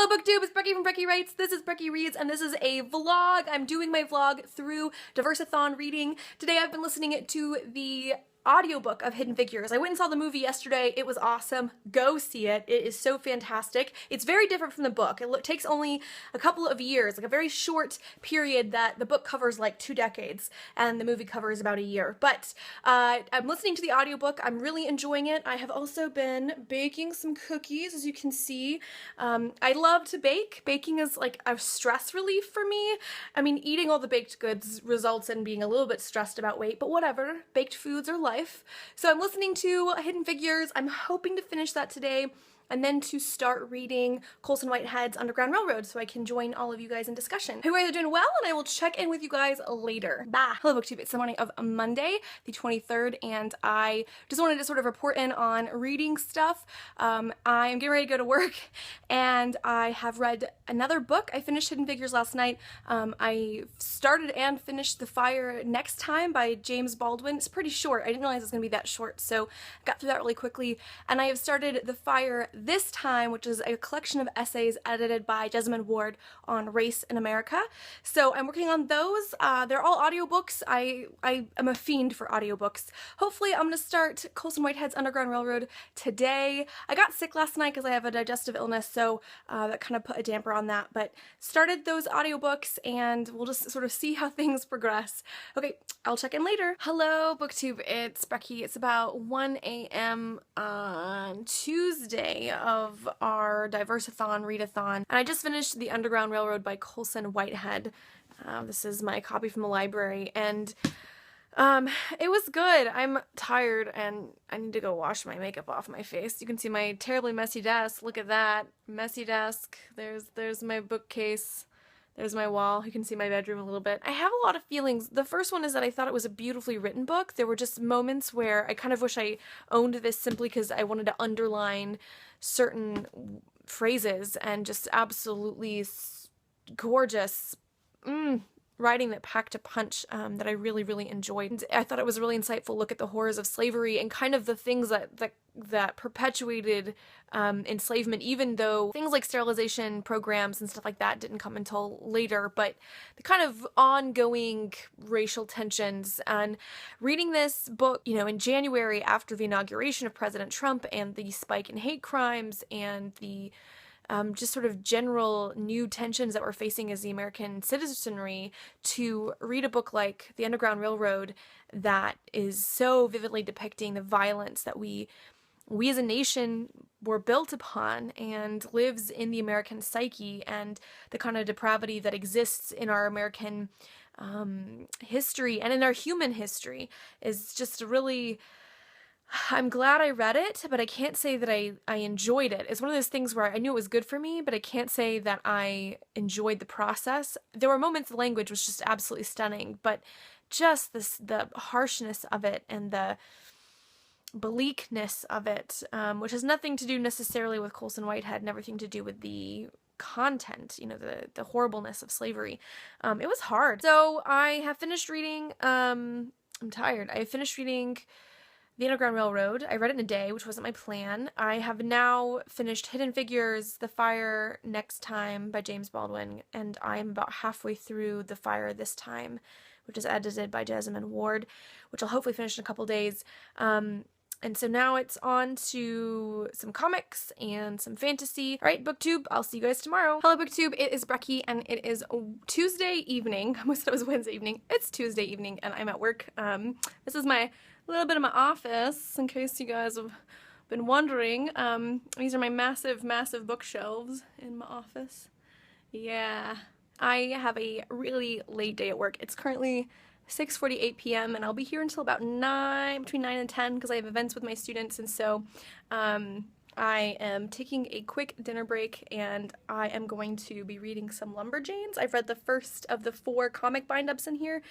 Hello BookTube, it's Becky from Becky Writes. This is Becky Reads, and this is a vlog. I'm doing my vlog through Diverseathon reading. Today I've been listening to the audiobook of Hidden Figures. I went and saw the movie yesterday. It was awesome. Go see it. It is so fantastic. It's very different from the book. It takes only a couple of years, like a very short period that the book covers like 2 decades and the movie covers about a year. But I'm listening to the audiobook. I'm really enjoying it. I have also been baking some cookies, as you can see. I love to bake. Baking is like a stress relief for me. I mean, eating all the baked goods results in being a little bit stressed about weight, but whatever. Baked foods are life. So I'm listening to Hidden Figures. I'm hoping to finish that today and then to start reading Colson Whitehead's Underground Railroad so I can join all of you guys in discussion. Hope you guys are doing well, and I will check in with you guys later. Bye. Hello BookTube, it's the morning of Monday, the 23rd, and I just wanted to sort of report in on reading stuff. I'm getting ready to go to work, and I have read another book. I finished Hidden Figures last night. I started and finished The Fire Next Time by James Baldwin. It's pretty short. I didn't realize it was going to be that short, so I got through that really quickly. And I have started The Fire This Time, which is a collection of essays edited by Jessamine Ward on race in America. So I'm working on those. They're all audiobooks. I am a fiend for audiobooks. Hopefully I'm going to start Colson Whitehead's Underground Railroad today. I got sick last night because I have a digestive illness, so that kind of put a damper on that, but started those audiobooks and we'll just sort of see how things progress. Okay, I'll check in later. Hello BookTube, it's Becky. It's about 1 a.m. on Tuesday of our Diverseathon readathon, and I just finished The Underground Railroad by Colson Whitehead. This is my copy from the library, and it was good. I'm tired and I need to go wash my makeup off my face. You can see my terribly messy desk. Look at that. Messy desk. There's my bookcase. There's my wall. You can see my bedroom a little bit. I have a lot of feelings. The first one is that I thought it was a beautifully written book. There were just moments where I kind of wish I owned this simply because I wanted to underline certain phrases, and just absolutely gorgeous writing that packed a punch that I really, really enjoyed. And I thought it was a really insightful look at the horrors of slavery and kind of the things that perpetuated enslavement, even though things like sterilization programs and stuff like that didn't come until later, but the kind of ongoing racial tensions. And reading this book, you know, in January after the inauguration of President Trump and the spike in hate crimes and the just sort of general new tensions that we're facing as the American citizenry, to read a book like The Underground Railroad that is so vividly depicting the violence that we as a nation were built upon and lives in the American psyche, and the kind of depravity that exists in our American history and in our human history, is just really... I'm glad I read it, but I can't say that I enjoyed it. It's one of those things where I knew it was good for me, but I can't say that I enjoyed the process. There were moments the language was just absolutely stunning, but just the harshness of it and the bleakness of it, which has nothing to do necessarily with Colson Whitehead and everything to do with the content, you know, the horribleness of slavery. It was hard. So I have finished reading, I'm tired. I finished reading The Underground Railroad. I read it in a day, which wasn't my plan. I have now finished Hidden Figures, The Fire Next Time by James Baldwin, and I'm about halfway through The Fire This Time, which is edited by Jessamine Ward, which I'll hopefully finish in a couple days. And so now it's on to some comics and some fantasy. All right, BookTube, I'll see you guys tomorrow. Hello, BookTube, it is Becky, and it is Tuesday evening. I almost said it was Wednesday evening. It's Tuesday evening, and I'm at work. This is a little bit of my office, in case you guys have been wondering. These are my massive, massive bookshelves in my office. Yeah. I have a really late day at work. It's currently 6:48 p.m. and I'll be here until about between 9 and 10, because I have events with my students, and so I am taking a quick dinner break, and I am going to be reading some Lumberjanes. I've read the first of the 4 comic bind-ups in here,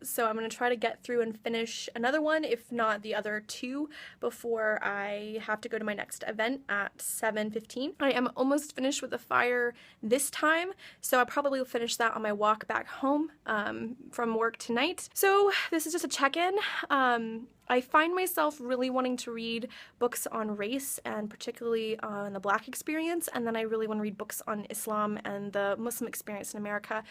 so I'm going to try to get through and finish another one, if not the other 2, before I have to go to my next event at 7:15. I am almost finished with The Fire This Time, so I probably will finish that on my walk back home from work tonight. So this is just a check-in. I find myself really wanting to read books on race and particularly on the Black experience, and then I really want to read books on Islam and the Muslim experience in America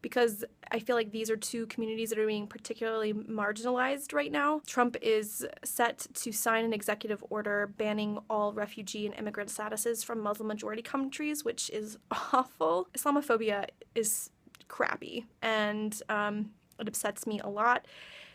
because I feel like these are two communities that are being particularly marginalized right now. Trump is set to sign an executive order banning all refugee and immigrant statuses from Muslim majority countries, which is awful. Islamophobia is crappy, and it upsets me a lot.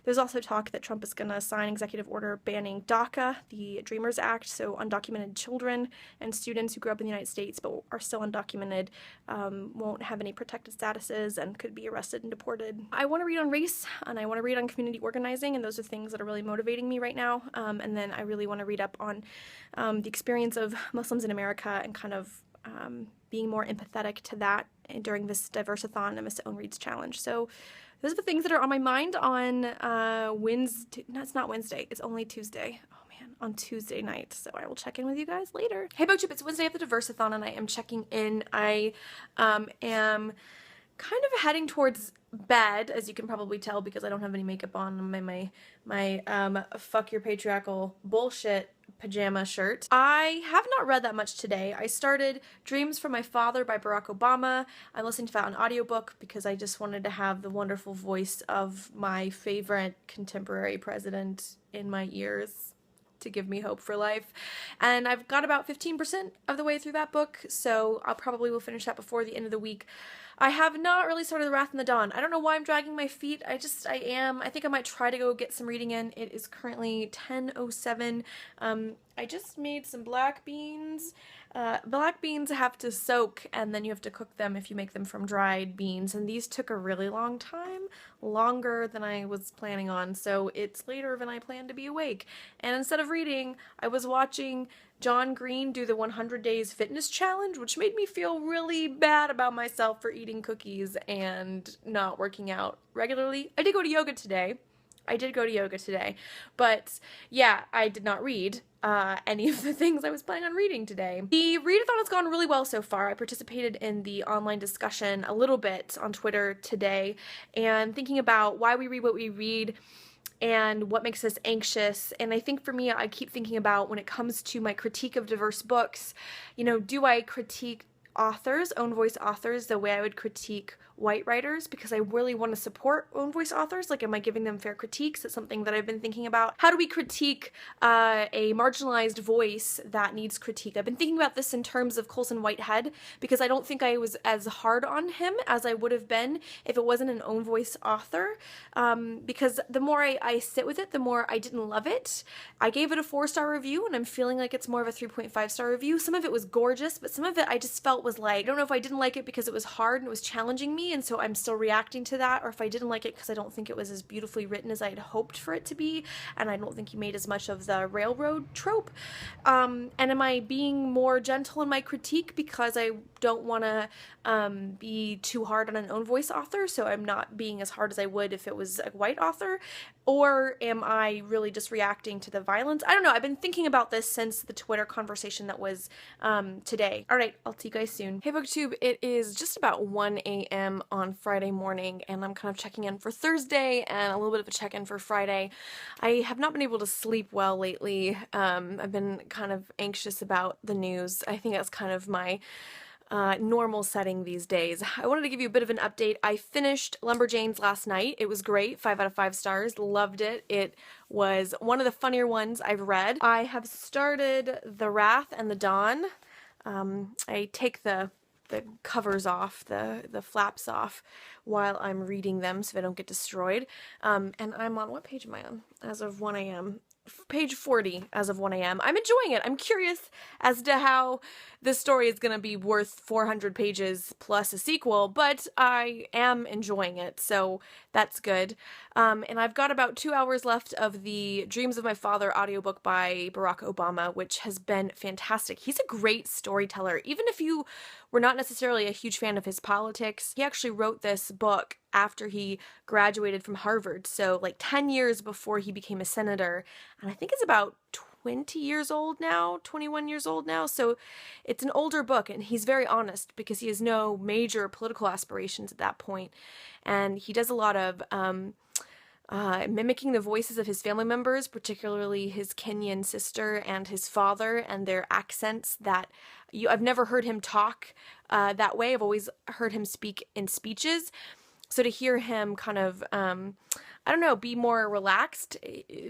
There's also talk that Trump is going to sign an executive order banning DACA, the Dreamers Act, so undocumented children and students who grew up in the United States but are still undocumented won't have any protected statuses and could be arrested and deported. I want to read on race, and I want to read on community organizing, and those are things that are really motivating me right now. And then I really want to read up on the experience of Muslims in America and kind of being more empathetic to that during this Diverseathon and Miss Own Reads Challenge. So those are the things that are on my mind on Wednesday. No, it's not Wednesday. It's only Tuesday. Oh man, on Tuesday night. So I will check in with you guys later. Hey BookTube, it's Wednesday at the Diverseathon and I am checking in. I am kind of heading towards bed, as you can probably tell because I don't have any makeup on my fuck your patriarchal bullshit pajama shirt. I have not read that much today. I started Dreams from My Father by Barack Obama. I'm listening to that on audiobook because I just wanted to have the wonderful voice of my favorite contemporary president in my ears to give me hope for life. And I've got about 15% of the way through that book, so I'll probably will finish that before the end of the week. I have not really started The Wrath and the Dawn. I don't know why I'm dragging my feet. I think I might try to go get some reading in. It is currently 10:07. I just made some black beans. Black beans have to soak and then you have to cook them if you make them from dried beans, and these took a really long time, longer than I was planning on, so it's later than I planned to be awake. And instead of reading, I was watching John Green do the 100 Days Fitness Challenge, which made me feel really bad about myself for eating cookies and not working out regularly. I did go to yoga today. But yeah, I did not read any of the things I was planning on reading today. The readathon has gone really well so far. I participated in the online discussion a little bit on Twitter today and thinking about why we read what we read and what makes us anxious. And I think for me, I keep thinking about when it comes to my critique of diverse books, do I critique authors, own voice authors, the way I would critique white writers, because I really want to support own voice authors? Like, am I giving them fair critiques? It's something that I've been thinking about. How do we critique a marginalized voice that needs critique? I've been thinking about this in terms of Colson Whitehead, because I don't think I was as hard on him as I would have been if it wasn't an own voice author, because the more I sit with it, the more I didn't love it. I gave it a 4-star review, and I'm feeling like it's more of a 3.5-star review. Some of it was gorgeous, but some of it I just felt was like, I don't know if I didn't like it because it was hard and it was challenging me, and so I'm still reacting to that, or if I didn't like it because I don't think it was as beautifully written as I had hoped for it to be, and I don't think he made as much of the railroad trope. And am I being more gentle in my critique because I don't want to be too hard on an own voice author, so I'm not being as hard as I would if it was a white author? Or am I really just reacting to the violence? I don't know. I've been thinking about this since the Twitter conversation that was today. All right, I'll see you guys soon. Hey BookTube, it is just about 1 a.m. on Friday morning, and I'm kind of checking in for Thursday and a little bit of a check-in for Friday. I have not been able to sleep well lately. I've been kind of anxious about the news. I think that's kind of my normal setting these days. I wanted to give you a bit of an update. I finished Lumberjanes last night. It was great. 5 out of 5 stars. Loved it. It was one of the funnier ones I've read. I have started The Wrath and the Dawn. I take the covers off, the flaps off while I'm reading them so they don't get destroyed. And I'm on, what page am I on? As of 1 a.m. Page 40 as of 1 a.m. I'm enjoying it. I'm curious as to how this story is going to be worth 400 pages plus a sequel, but I am enjoying it, so that's good. And I've got about 2 hours left of the Dreams of My Father audiobook by Barack Obama, which has been fantastic. He's a great storyteller. Even if you were not necessarily a huge fan of his politics, he actually wrote this book after he graduated from Harvard, so like 10 years before he became a senator, and I think it's about 20 years old now, 21 years old now, so it's an older book, and he's very honest because he has no major political aspirations at that point, and he does a lot of mimicking the voices of his family members, particularly his Kenyan sister and his father, and their accents that I've never heard him talk that way. I've always heard him speak in speeches. So to hear him kind of, I don't know, be more relaxed,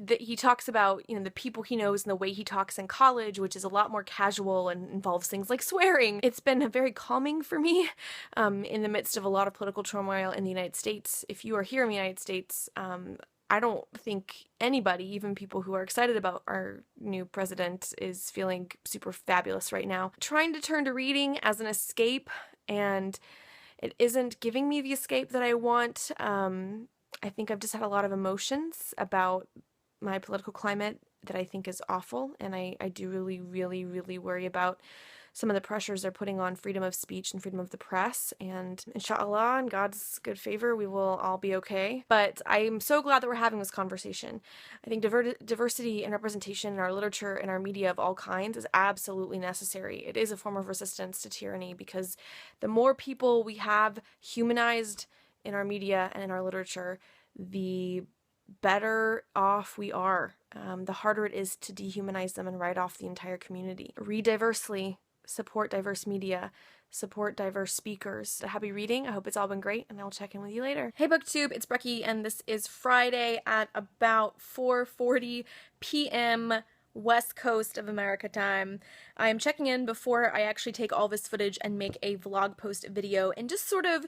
that he talks about, the people he knows and the way he talks in college, which is a lot more casual and involves things like swearing. It's been very calming for me in the midst of a lot of political turmoil in the United States. If you are here in the United States, I don't think anybody, even people who are excited about our new president, is feeling super fabulous right now. Trying to turn to reading as an escape, and it isn't giving me the escape that I want. I think I've just had a lot of emotions about my political climate that I think is awful, and I do really, really, really worry about some of the pressures they're putting on freedom of speech and freedom of the press, and inshallah, in God's good favor, we will all be okay. But I'm so glad that we're having this conversation. I think diversity and representation in our literature and our media of all kinds is absolutely necessary. It is a form of resistance to tyranny, because the more people we have humanized in our media and in our literature, the better off we are. The harder it is to dehumanize them and write off the entire community. Read diversely. Support diverse media, support diverse speakers. Happy reading. I hope it's all been great, and I'll check in with you later. Hey BookTube, it's Brecky, and this is Friday at about 4:40 p.m. West Coast of America time. I am checking in before I actually take all this footage and make a vlog post video, and just sort of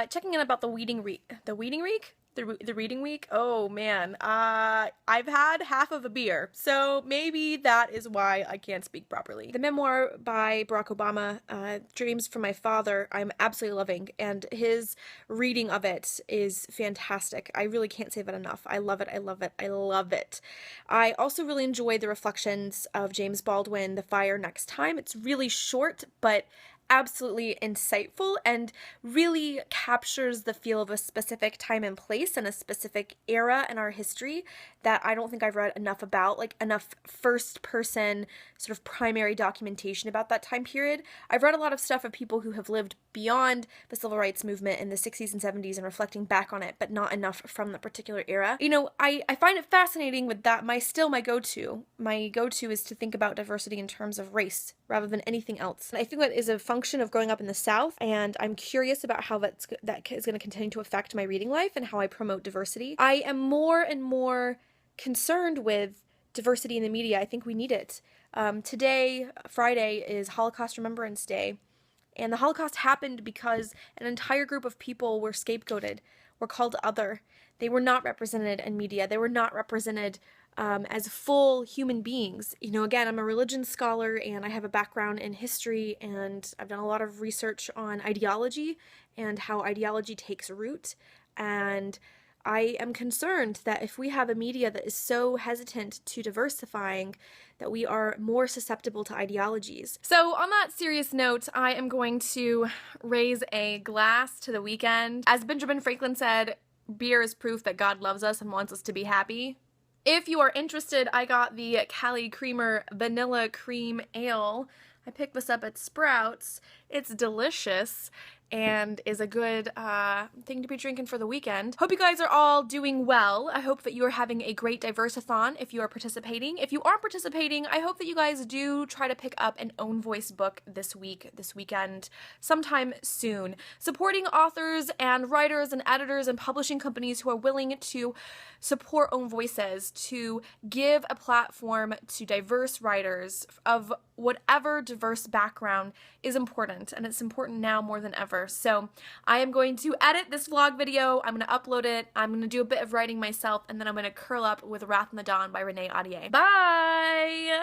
checking in about the reading week. The reading week? Oh man, I've had half of a beer, so maybe that is why I can't speak properly. The memoir by Barack Obama, Dreams from My Father, I'm absolutely loving, and his reading of it is fantastic. I really can't say that enough. I love it, I love it, I love it. I also really enjoyed the reflections of James Baldwin, The Fire Next Time. It's really short, but absolutely insightful and really captures the feel of a specific time and place and a specific era in our history that I don't think I've read enough about, like enough first-person sort of primary documentation about that time period. I've read a lot of stuff of people who have lived beyond the civil rights movement in the 60s and 70s and reflecting back on it, but not enough from the particular era. I find it fascinating with that. My go-to is to think about diversity in terms of race rather than anything else. And I think that is a function of growing up in the South, and I'm curious about how that is going to continue to affect my reading life and how I promote diversity. I am more and more concerned with diversity in the media. I think we need it. Today, Friday, is Holocaust Remembrance Day, and the Holocaust happened because an entire group of people were scapegoated, were called other. They were not represented in media. They were not represented as full human beings. Again, I'm a religion scholar, and I have a background in history, and I've done a lot of research on ideology and how ideology takes root, and I am concerned that if we have a media that is so hesitant to diversifying, that we are more susceptible to ideologies. So on that serious note, I am going to raise a glass to the weekend. As Benjamin Franklin said, beer is proof that God loves us and wants us to be happy. If you are interested, I got the Cali Creamer Vanilla Cream Ale. I picked this up at Sprouts. It's delicious and is a good thing to be drinking for the weekend. Hope you guys are all doing well. I hope that you are having a great Diverseathon if you are participating. If you aren't participating, I hope that you guys do try to pick up an own voice book this weekend, sometime soon. Supporting authors and writers and editors and publishing companies who are willing to support own voices, to give a platform to diverse writers of whatever diverse background is important, and it's important now more than ever. So I am going to edit this vlog video, I'm going to upload it, I'm going to do a bit of writing myself, and then I'm going to curl up with Wrath in the Dawn by Renee Ahdieh. Bye!